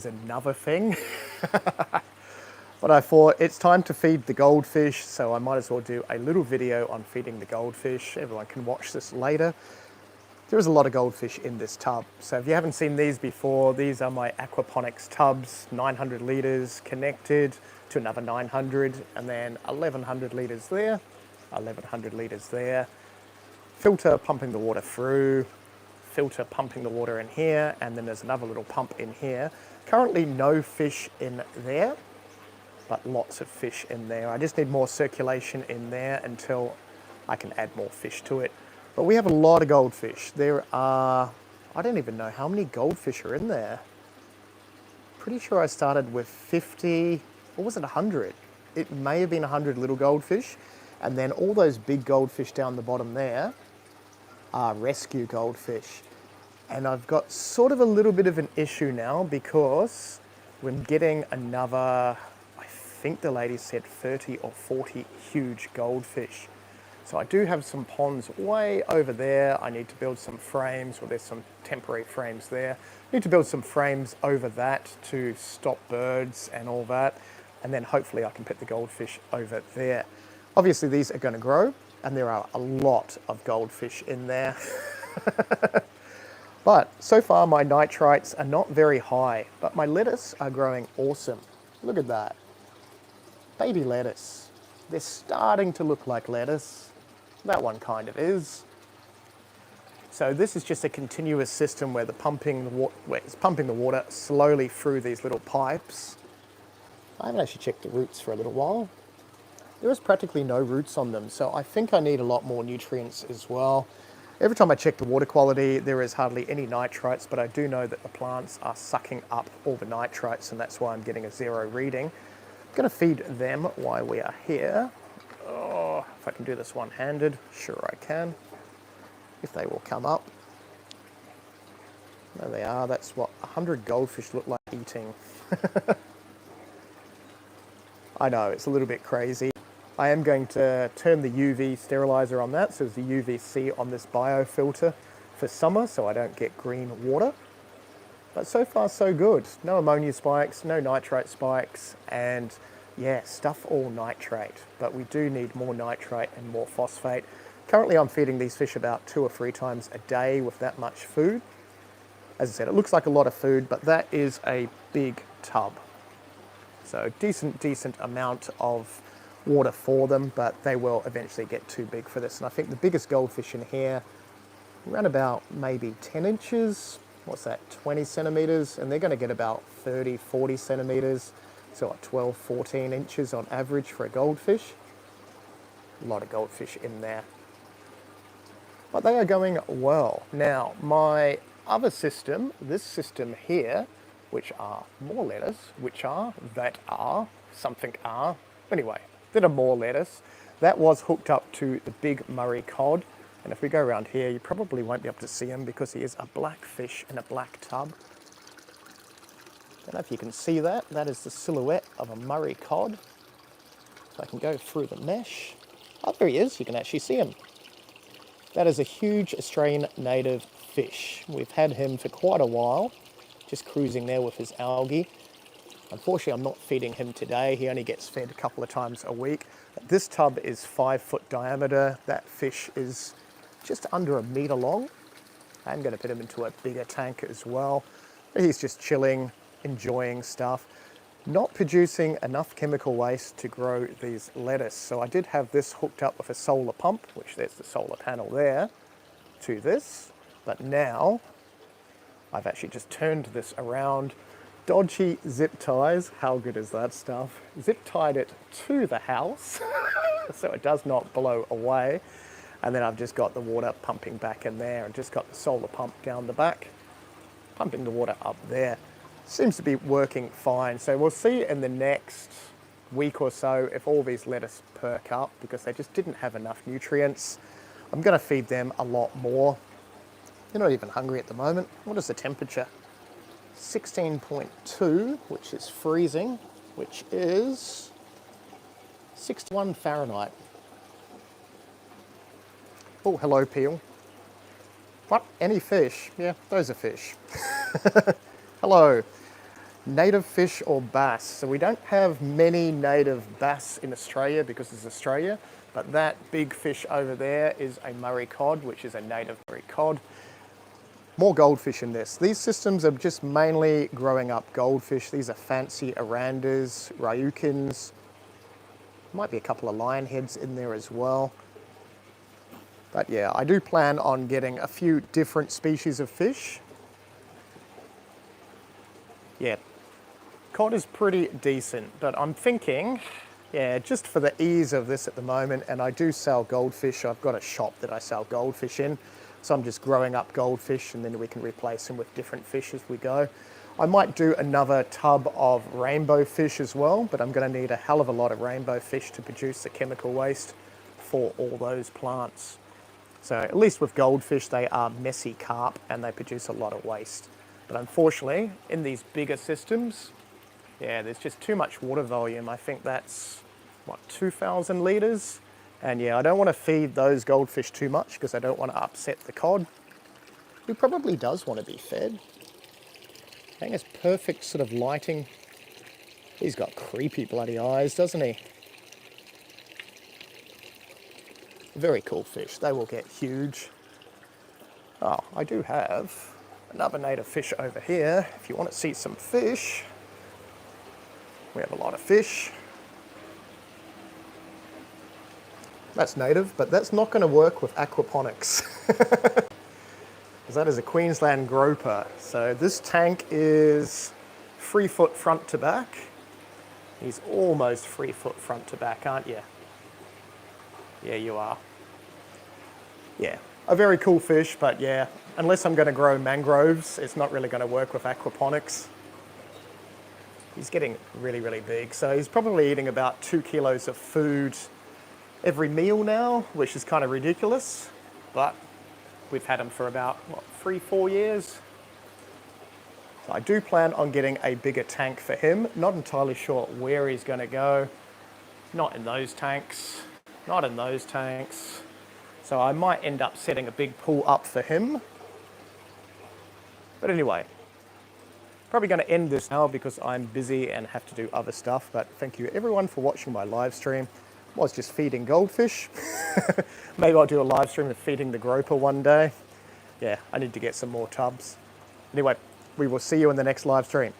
Another thing. But I thought it's time to feed the goldfish, so I might as well do a little video on feeding the goldfish. Everyone can watch this later. There is a lot of goldfish in this tub. So if you haven't seen these before, these are my aquaponics tubs, 900 litres connected to another 900, and then 1100 litres there, 1100 litres there. Filter pumping the water through, filter pumping the water in here, and then there's another little pump in here. Currently no fish in there, but lots of fish in there. I just need more circulation in there until I can add more fish to it. But we have a lot of goldfish. There are, I don't even know how many goldfish are in there. Pretty sure I started with 50, or was it 100? It may have been 100 little goldfish. And then all those big goldfish down the bottom there are rescue goldfish. And I've got sort of a little bit of an issue now because we're getting another, I think the lady said 30 or 40 huge goldfish. So I do have some ponds way over there. I need to build some frames, well, there's some temporary frames there. I need to build some frames over that to stop birds and all that. And then hopefully I can put the goldfish over there. Obviously these are going to grow, and there are a lot of goldfish in there. But so far my nitrites are not very high, but my lettuce are growing awesome. Look at that. Baby lettuce. They're starting to look like lettuce. That one kind of is. So this is just a continuous system where it's pumping the water slowly through these little pipes. I haven't actually checked the roots for a little while. There is practically no roots on them, so I think I need a lot more nutrients as well. Every time I check the water quality, there is hardly any nitrites, but I do know that the plants are sucking up all the nitrites, and that's why I'm getting a 0 reading. I'm going to feed them while we are here. Oh, if I can do this one-handed, sure I can. If they will come up. There they are. That's what 100 goldfish look like eating. I know, it's a little bit crazy. I am going to turn the UV sterilizer on that, so there's the UVC on this biofilter for summer, so I don't get green water. But so far so good. No ammonia spikes, no nitrate spikes, and yeah, stuff all nitrate. But we do need more nitrate and more phosphate. Currently I'm feeding these fish about 2 or 3 times a day with that much food. As I said, it looks like a lot of food, but that is a big tub. So decent amount of water for them, but they will eventually get too big for this. And I think the biggest goldfish in here, around about maybe 10 inches, what's that, 20 centimeters, and they're going to get about 30, 40 centimeters, so like 12, 14 inches on average for a goldfish. A lot of goldfish in there. But they are going well. Now, my other system, this system here, which are more lettuce, anyway, that are more lettuce. That was hooked up to the big Murray cod. And if we go around here, you probably won't be able to see him because he is a black fish in a black tub. Don't know if you can see that. That is the silhouette of a Murray cod. So I can go through the mesh. Oh, there he is. You can actually see him. That is a huge Australian native fish. We've had him for quite a while, just cruising there with his algae. Unfortunately, I'm not feeding him today. He only gets fed a couple of times a week. This tub is 5 foot diameter. That fish is just under a meter long. I'm going to put him into a bigger tank as well. He's just chilling, enjoying stuff, not producing enough chemical waste to grow these lettuce. So I did have this hooked up with a solar pump, which there's the solar panel there, to this. But now I've actually just turned this around. Dodgy zip ties, how good is that stuff? Zip tied it to the house so it does not blow away. And then I've just got the water pumping back in there and just got the solar pump down the back, pumping the water up there. Seems to be working fine. So we'll see in the next week or so if all these lettuce perk up because they just didn't have enough nutrients. I'm going to feed them a lot more. They're not even hungry at the moment. What is the temperature? 16.2, which is freezing, which is 61 Fahrenheit. Oh, hello, Peel. What? Any fish? Yeah, those are fish. Hello. native fish or bass. So we don't have many native bass in Australia because it's Australia, but that big fish over there is a Murray cod, which is a native Murray cod. More goldfish in this. These systems are just mainly growing up goldfish. These are fancy Arandas, Ryukins. Might be a couple of lionheads in there as well. But yeah, I do plan on getting a few different species of fish. Yeah, cod is pretty decent, but I'm thinking, yeah, just for the ease of this at the moment, and I do sell goldfish. I've got a shop that I sell goldfish in, so I'm just growing up goldfish and then we can replace them with different fish as we go. I might do another tub of rainbow fish as well, but I'm going to need a hell of a lot of rainbow fish to produce the chemical waste for all those plants. So at least with goldfish, they are messy carp and they produce a lot of waste. But unfortunately, in these bigger systems, yeah, there's just too much water volume. I think that's, what, 2,000 litres? And yeah, I don't want to feed those goldfish too much because I don't want to upset the cod, who probably does want to be fed. I think it's perfect sort of lighting. He's got creepy bloody eyes, doesn't he? Very cool fish. They will get huge. Oh, I do have another native fish over here. If you want to see some fish, we have a lot of fish. That's native, but that's not going to work with aquaponics. Because that is a Queensland groper. So this tank is 3 foot front to back. He's almost 3 foot front to back, aren't you? Yeah, you are. Yeah, a very cool fish, but yeah, unless I'm going to grow mangroves, it's not really going to work with aquaponics. He's getting really, really big. So he's probably eating about 2 kilos of food every meal now, which is kind of ridiculous, but we've had him for about, what, 3-4 years. So I do plan on getting a bigger tank for him. Not entirely sure where he's going to go. Not in those tanks, not in those tanks. So I might end up setting a big pool up for him. But anyway, probably going to end this now because I'm busy and have to do other stuff. But thank you everyone for watching my live stream. I was just feeding goldfish. Maybe I'll do a live stream of feeding the groper one day. Yeah, I need to get some more tubs. Anyway, we will see you in the next live stream.